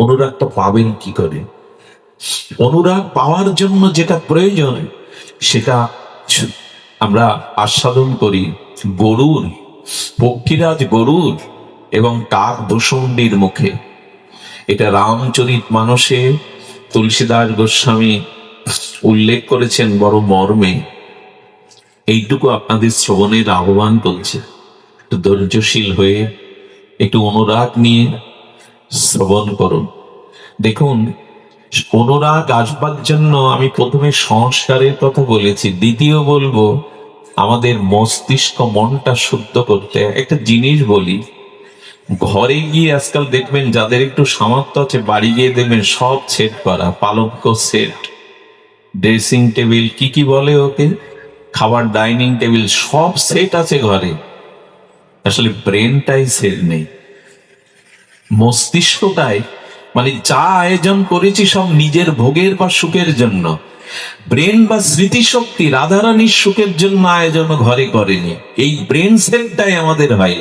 অনুরাগটা পাবেন কি করে? অনুরাগ পাওয়ার জন্য যেটা প্রয়োজন সেটা আমরা আস্বাদন করি গরুর, পক্ষীরাজ গরুর এবং কাক ভূষণ্ডির মুখে। এটা রামচরিত মানসে তুলসীদাস গোস্বামী উল্লেখ করেছেন বড় মর্মে। এইটুকু আপনাদের শ্রবণের আহ্বান করছে, একটু ধৈর্যশীল হয়ে একটু অনুরাগ নিয়ে শ্রবণ করুন। দেখুন, অনুরাগ আসবার জন্য আমি প্রথমে সংস্কারের কথা বলেছি, দ্বিতীয় বলবো আমাদের মস্তিষ্ক মনটা শুদ্ধ করতে। একটা জিনিস বলি, ঘরে গিয়ে আজকাল দেখবেন যাদের একটু সামর্থ্য আছে বাড়ি গিয়ে দেখবেন সব সেট করা, পালঙ্ক সেট, ড্রেসিং টেবিল, কি বলে ওকে, খাবার ডাইনিং টেবিল, সব সেট আছে ঘরে। আসলে ব্রেনটাই সেট নেই, মস্তিষ্কটাই, মানে যা আয়োজন করেছি সব নিজের ভোগের বা সুখের জন্য। ব্রেন বা স্মৃতিশক্তি রাধারানীর সুখের জন্য আয়োজন ঘরে করেনি। এই ব্রেন সেটটাই আমাদের হয়।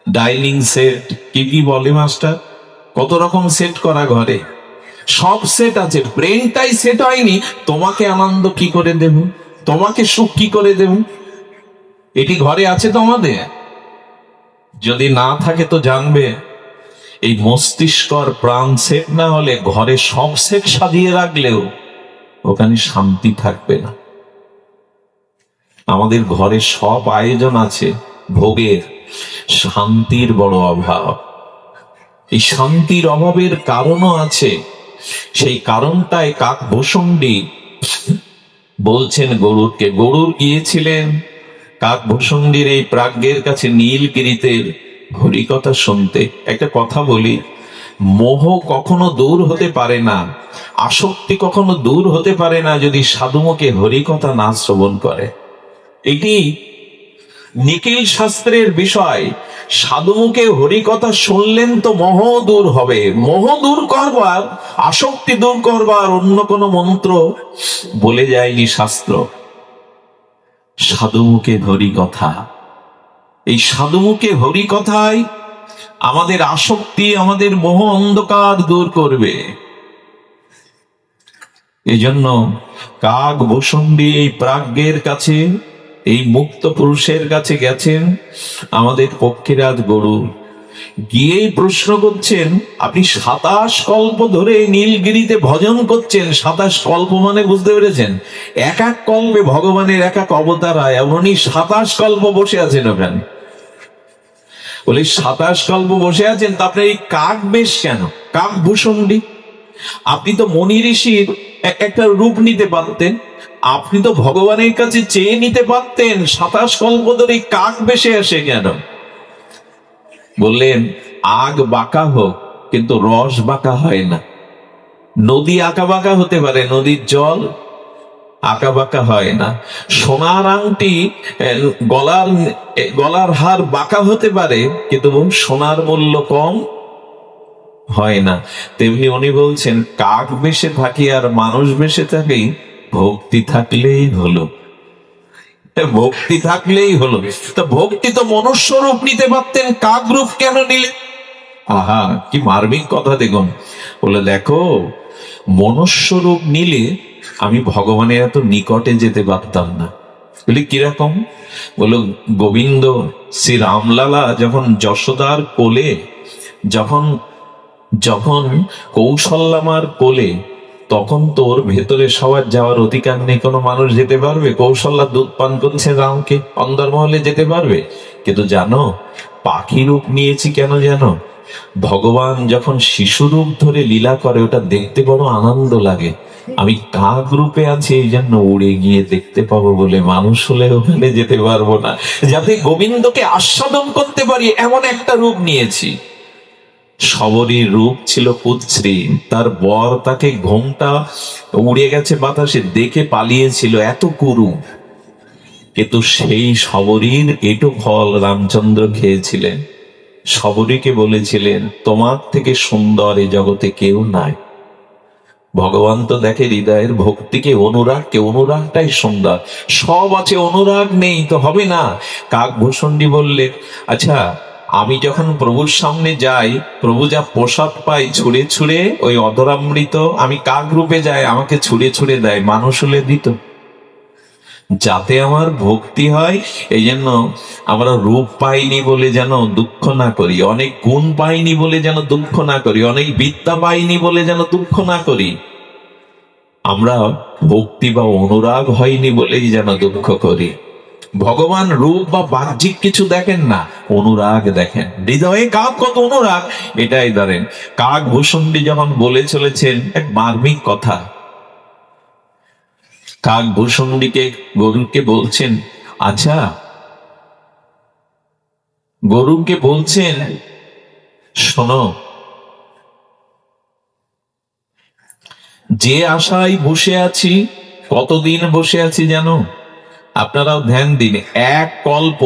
ডাইনিং সেট, কি বলে মাস্টার, কত রকম সেট করা ঘরে, সব সেট আছে, ব্রেনটাই সেট হয়নি। তোমাকে আনন্দ কি করে দেব, তোমাকে সুখ কি করে দেব, এটি ঘরে আছে তোমাদের? যদি না থাকে তো জানবে এই মস্তিষ্কর প্রাণ সেট না হলে ঘরে সব সেট সাজিয়ে রাখলেও ওখানে শান্তি থাকবে না। আমাদের ঘরে সব আয়োজন আছে ভোগের, শান্তির বড় অভাব। এই শান্তির অভাবের কারণও আছে। সেই কারণটাই কাক ভূষণ্ডী বলছেন গরুরকে। গরুর গিয়েছিলেন কাক ভূষণ্ডীর এই প্রাজ্ঞের কাছে নীলগিরিতে হরিকথা শুনতে। একটা কথা বলি, মোহ কখনো দূর হতে পারে না, আসক্তি কখনো দূর হতে পারে না যদি সাধুমুখে হরিকথা না শ্রবণ করে। এটি নিখিল শাস্ত্রের বিষয়। সাধুমুখে হরিকথা শুনলেন তো মোহ দূর হবে। মোহ দূর করবার, আসক্তি দূর করবার অন্য কোনো মন্ত্র বলে যায়নি শাস্ত্র। সাধুমুখে হরিকথা, এই সাধুমুখে হরিকথায় আমাদের আসক্তি, আমাদের মোহ অন্ধকার দূর করবে। এই জন্য কাক ভূষণ্ডী এই প্রাজ্ঞের কাছে, এই মুক্ত পুরুষের কাছে গেছেন আমাদের পক্ষীরাজ গরু। গিয়ে প্রশ্ন করছেন, আপনি 27 কল্প ধরে নীলগিরিতে ভজন করছেন। 27 কল্প মানে বুঝতে পেরেছেন, এক এক কল্পে ভগবানের এক এক অবতার হয়। এমনই 27 কল্প বসে আছেন ওখানে। বলে 27 কল্প বসে আছেন, তা আপনার এই কাক বেশ কেন, কাক ভূষণ্ডী? আপনি তো মনি ঋষির একটা রূপ নিতে পারতেন, আপনি তো ভগবানের কাছে চেয়ে নিতে পারতেন। 27 কল্প ধরে কাক বেশে আসে কেন? বললেন, আগ বাঁকা হোক কিন্তু রস বাঁকা হয় না। নদী আঁকা বাঁকা হতে পারে, নদীর জল আঁকা বাঁকা হয় না। সোনার আংটি, গলার হার বাঁকা হতে পারে, কিন্তু সোনার মূল্য কম হয় না। তেমনি উনি বলছেন, কাক বেশে থাকি আর মানুষ বেশে থাকি, ভক্তি থাকলেই হলো। ভক্তি থাকলেই হলো। তো ভক্তি তো মনুষ্য রূপ নিতে পারতেন, কাক রূপ কেন নিলেন? আহা, কি মার্মিক কথা দেখুন। বলে, দেখো, মনুষ্য রূপ নিলে আমি ভগবানের এত নিকটে যেতে পারতাম না। বলি কিরকম? বলো, গোবিন্দ শ্রী রামলালা যখন যশোদার কোলে, যখন কৌশল্যামার কোলে, তখন তোর ভেতরে সবার যাওয়ার অধিকার নেই। কোনো মানুষ যেতে পারবে? কৌশল্যা দুধ পান করছে রামকে, অন্দরমহলে যেতে পারবে? কিন্তু জানো, পাখি রূপ নিয়েছি কেন জানো? ভগবান যখন শিশু রূপ ধরে লীলা করে, ওটা দেখতে বড় আনন্দ লাগে। আমি কাক রূপে আছি এই জন্য উড়ে গিয়ে দেখতে পাবো বলে, মানুষ হলে ওখানে যেতে পারবো না। যাতে গোবিন্দকে আস্বাদন করতে পারি এমন একটা রূপ নিয়েছি। শবরীর রূপ ছিল কুৎসি, তার বর তাকে ঘোমটা উড়ে গেছে বাতাসে দেখে পালিয়েছিল, এত কুরু। কিন্তু সেই শবরীর এটু ফল রামচন্দ্র খেয়েছিলেন। শবরীকে বলেছিলেন, তোমার থেকে সুন্দর এই জগতে কেউ নাই। ভগবান তো দেখে হৃদয়ের ভক্তিকে, অনুরাগকে, অনুরাগটাই সুন্দর। সব আছে, অনুরাগ নেই তো হবে না। কাক ভূষণ্ডী বললেন, আচ্ছা আমি যখন প্রভুর সামনে যাই, প্রভু যা প্রসাদ পাই ছুঁড়ে ছুঁড়ে, ওই অধরামৃত আমি কাক রূপে যাই, আমাকে ছুঁড়ে ছুঁড়ে দেয়, মানুষ হলে দিত, যাতে আমার ভক্তি হয়। এই জন্য আমরা রূপ পাইনি বলে যেন দুঃখ না করি, অনেক গুণ পাইনি বলে যেন দুঃখ না করি, অনেক বিদ্যা পাইনি বলে যেন দুঃখ না করি, আমরা ভক্তি বা অনুরাগ হয়নি বলেই যেন দুঃখ করি। ভগবান রূপ বা বাহ্যিক কিছু দেখেন না, অনুরাগ দেখেন, হৃদয়ে কাক কত অনুরাগ। এটাই ধরেন কাক ভূষণ্ডী যখন বলে চলেছেন এক মার্মিক কথা। কাক ভূষণ্ডীকে গরুকে বলছেন, আচ্ছা, গরুকে বলছেন, শোনো, যে আশায় বসে আছি, কতদিন বসে আছি জানো? আপনারাও ধ্যান দিন, এক কল্প,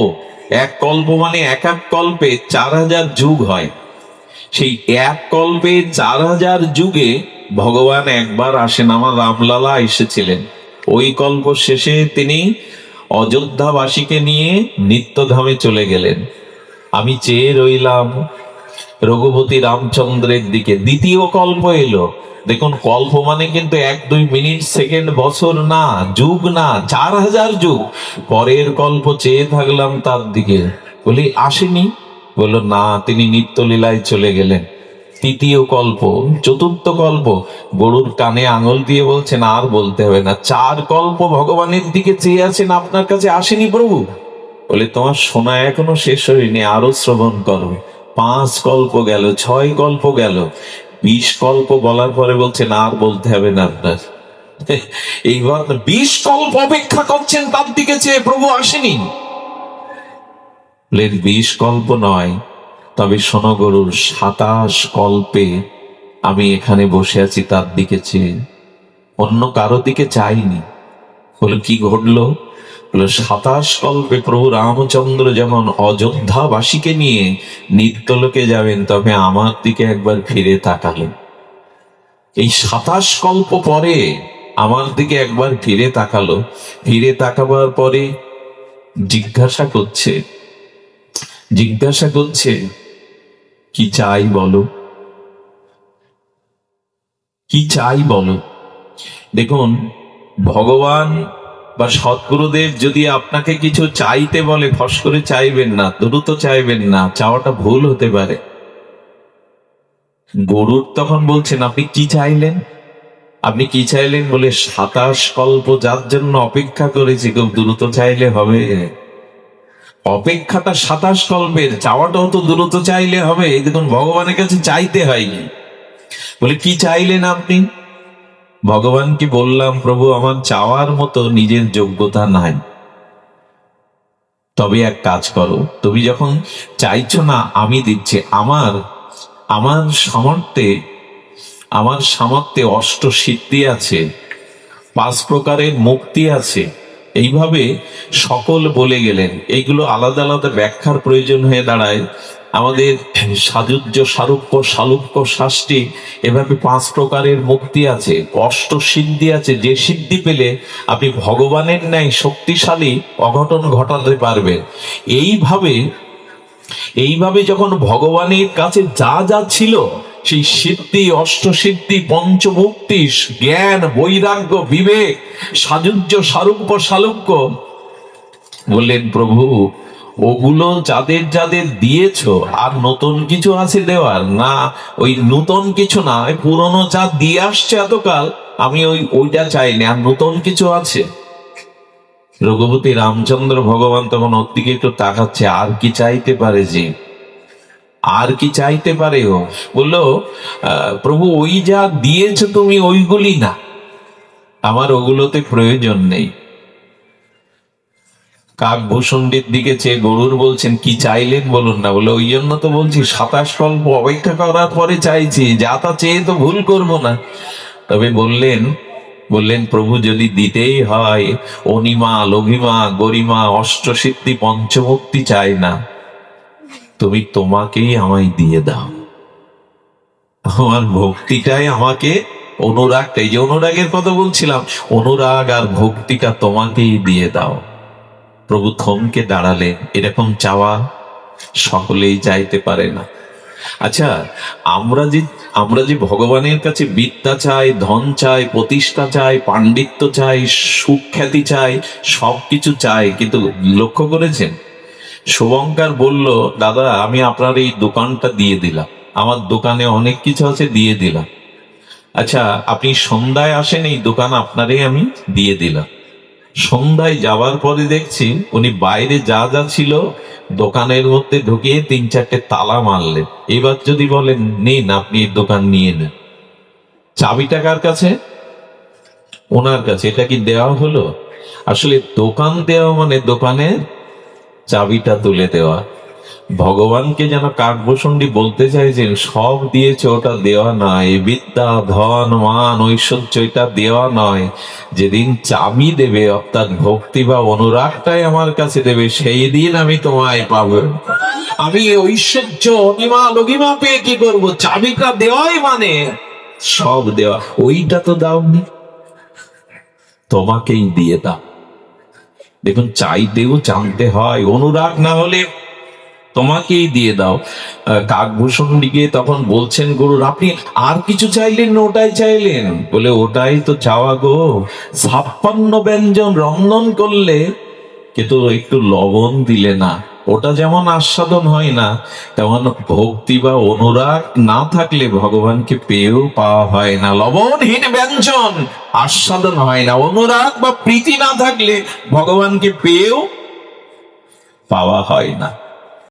এক কল্প মানে এক এক কল্পে 4000 যুগ হয়। সেই এক কল্পে 4000 যুগে ভগবান একবার আসেন। আমার রামলালা এসেছিলেন, ওই কল্প শেষে তিনি অযোধ্যাবাসীকে নিয়ে নিত্যধামে চলে গেলেন। আমি চেয়ে রইলাম রঘুপতি রামচন্দ্রের দিকে। দ্বিতীয় কল্প এলো। দেখুন, কল্প মানে কিন্তু 1-2 মিনিট, সেকেন্ড, বছর না, যুগ না, 4000 যুগ। পরের কল্প চেয়ে থাকলাম তার দিকে, বলি আসেনি। বললো না, তিনি নিত্য লীলায় চলে গেলেন। তৃতীয় কল্প, চতুর্থ কল্প, গরুর কানে আঙুল দিয়ে বলছেন আর বলতে হবে না, 4 কল্প ভগবানের দিকে চেয়ে আছেন, আপনার কাছে আসেনি প্রভু। বলে তোমার শোনা এখনো শেষ হয়নি, আরো শ্রবণ করো। 5 কল্প গেল, 6 কল্প গেল, 20 কল্প বলার পরে বলছেন আর বলতে হবে না আপনার। এইবার 20 কল্প অপেক্ষা করছেন তার দিকে চেয়ে, প্রভু আসেনি। 20 কল্প নয়, তবে শোনো গরুর, 27 কল্পে আমি এখানে বসে আছি তার দিকে চেয়ে, অন্য কারো দিকে চাইনি। বলে কি ঘটলো? 27 কল্পে প্রভু রামচন্দ্র যখন অযোধ্যাবাসীকে নিয়ে নিত্যলোকে যাবেন, তবে আমার দিকে একবার ফিরে তাকালেন। এই 27 কল্প পরে আমার দিকে একবার ফিরে তাকালো। ফিরে তাকাবার পরে জিজ্ঞাসা করছে কি চাই বলো, কি চাই বলো। দেখুন, ভগবান বা সদ্গুরুদেব যদি আপনাকে কিছু চাইতে বলে, ফস করে চাইবেন না, দ্রুত চাইবেন না, চাওয়াটা ভুল হতে পারে। গরুর তখন বলছেন আপনি কি চাইলেন, আপনি কি চাইলেন? বলে 27 কল্প যার জন্য অপেক্ষা করেছি, খুব দ্রুত চাইলে হবে? অপেক্ষাটা 27 কল্পের, চাওয়াটাও তো দ্রুত চাইলে হবে। দেখুন, ভগবানের কাছে চাইতে হয়নি। বলে কি চাইলেন আপনি? ভগবানকে বললাম, প্রভু আমার চাওয়ার মতো নিজের যোগ্যতা নাই, তবে এক কাজ করো, তুমি যখন চাইছো না আমি দিচ্ছি। আমার আমার সামর্থ্যে অষ্টসিদ্ধি আছে, 5 প্রকারের মুক্তি আছে। এইভাবে সকল বলে গেলেন। এইগুলো আলাদা আলাদা ব্যাখ্যার প্রয়োজন হয়ে দাঁড়ায়। আমাদের সাযুজ্য, সারূপ্য, সালুক্য, শাস্তি, এভাবে 5 প্রকারের মুক্তি আছে, অষ্টসিদ্ধি আছে। যে সিদ্ধি পেলে আপনি ভগবানের ন্যায় শক্তিশালী অঘটন ঘটাতে পারবেন। এইভাবে যখন ভগবানের কাছে যা যা ছিল, সেই সিদ্ধি, অষ্টসিদ্ধি, পঞ্চমুক্তি, জ্ঞান, বৈরাগ্য, বিবেক, সাযুজ্য, সারূপ্য, সালুক্য, বললেন প্রভু ওগুলো যাদের যাদের দিয়েছো, আর নতুন কিছু আছে দেওয়ার? না, ওই নতুন কিছু না, ওই পুরনো যা দিয়ে আসছে এতকাল, আমি ওইটা চাইনি, আর নতুন কিছু আছে। রঘুপতি রামচন্দ্র ভগবান তখন ওর দিকে একটু তাকাচ্ছে, আর কি চাইতে পারে যে, আর কি চাইতে পারে ও? বললো প্রভু ওই যা দিয়েছো তুমি, ওইগুলি না, আমার ওগুলোতে প্রয়োজন নেই। কাকভূষণটির দিকে চেয়ে গরুর বলছেন কি চাইলেন বলুন না। বলে ওই জন্য তো বলছি 27 কল্প অপেক্ষা করার পরে চাইছি, যা তা চেয়ে তো ভুল করবো না। তবে বললেন প্রভু যদি দিতেই হয়, অনিমা, লঘিমা, গরিমা, অষ্টসিদ্ধি, পঞ্চমুক্তি চাই না, তুমি তোমাকেই আমায় দিয়ে দাও। আমার ভক্তিটাই আমাকে, অনুরাগটাই, যে অনুরাগের কথা বলছিলাম, অনুরাগ আর ভক্তিটা তোমাকেই দিয়ে দাও। প্রভু থমকে দাঁড়ালেন। এরকম চাওয়া সকলেই চাইতে পারে না। আচ্ছা, আমরা যে ভগবানের কাছে বিদ্যা চাই, ধন চাই, প্রতিষ্ঠা চাই, পাণ্ডিত্য চাই, সুখ্যাতি চাই, সবকিছু চাই, কিন্তু লক্ষ্য করেছেন শুভঙ্কর বলল, দাদা আমি আপনার এই দোকানটা দিয়ে দিলাম, আমার দোকানে অনেক কিছু আছে, দিয়ে দিলাম। আচ্ছা, আপনি সন্ধ্যায় আসেন, এই দোকান আপনারই আমি দিয়ে দিলাম। সন্ধ্যায় যাওয়ার পরে দেখছি উনি বাইরে যা যা ছিল দোকানের মধ্যে ঢুকিয়ে 3-4টে তালা মারলেন। এবার যদি বলেন নিন আপনি এই দোকান নিয়ে নেন, চাবিটা কার কাছে? ওনার কাছে। এটা কি দেওয়া হলো? আসলে দোকান দেওয়া মানে দোকানের চাবিটা তুলে দেওয়া। ভগবানকে যেন কাকভূষণটি বলতে চাইছেন, সব দিয়েছে ওটা দেওয়া নয়, বিদ্যা ধন মান ঐশ্বর্য এটা দেওয়া নয়, যেদিন চাবি দেবে অর্থাৎ ভক্তি বা অনুরাগটাই আমার কাছে দেবে, সেই দিন আমি তোমায় পাবো। আমি ঐশ্বর্য অনিমা লঘিমা পেয়ে কি করবো? চাবিটা দেওয়াই মানে সব দেওয়া। ওইটা তো দাওনি, তোমাকেই দিয়ে দাও। দেখুন, চাইতেও জানতে হয়, অনুরাগ না হলে তোমাকেই দিয়ে দাও। কাকভূষণ দিকে তখন বলছেন গরুর, আপনি আর কিছু চাইলেন না, ওটাই চাইলেন? বলে ওটাই তো চাওয়া গো, 56 ব্যঞ্জন রন্ধন করলে কিন্তু একটু লবণ দিলে না, ওটা যেমন আস্বাদন হয় না, তেমন ভক্তি বা অনুরাগ না থাকলে ভগবানকে পেয়েও পাওয়া হয় না। লবণহীন ব্যঞ্জন আস্বাদন হয় না, অনুরাগ বা প্রীতি না থাকলে ভগবানকে পেয়েও পাওয়া হয় না।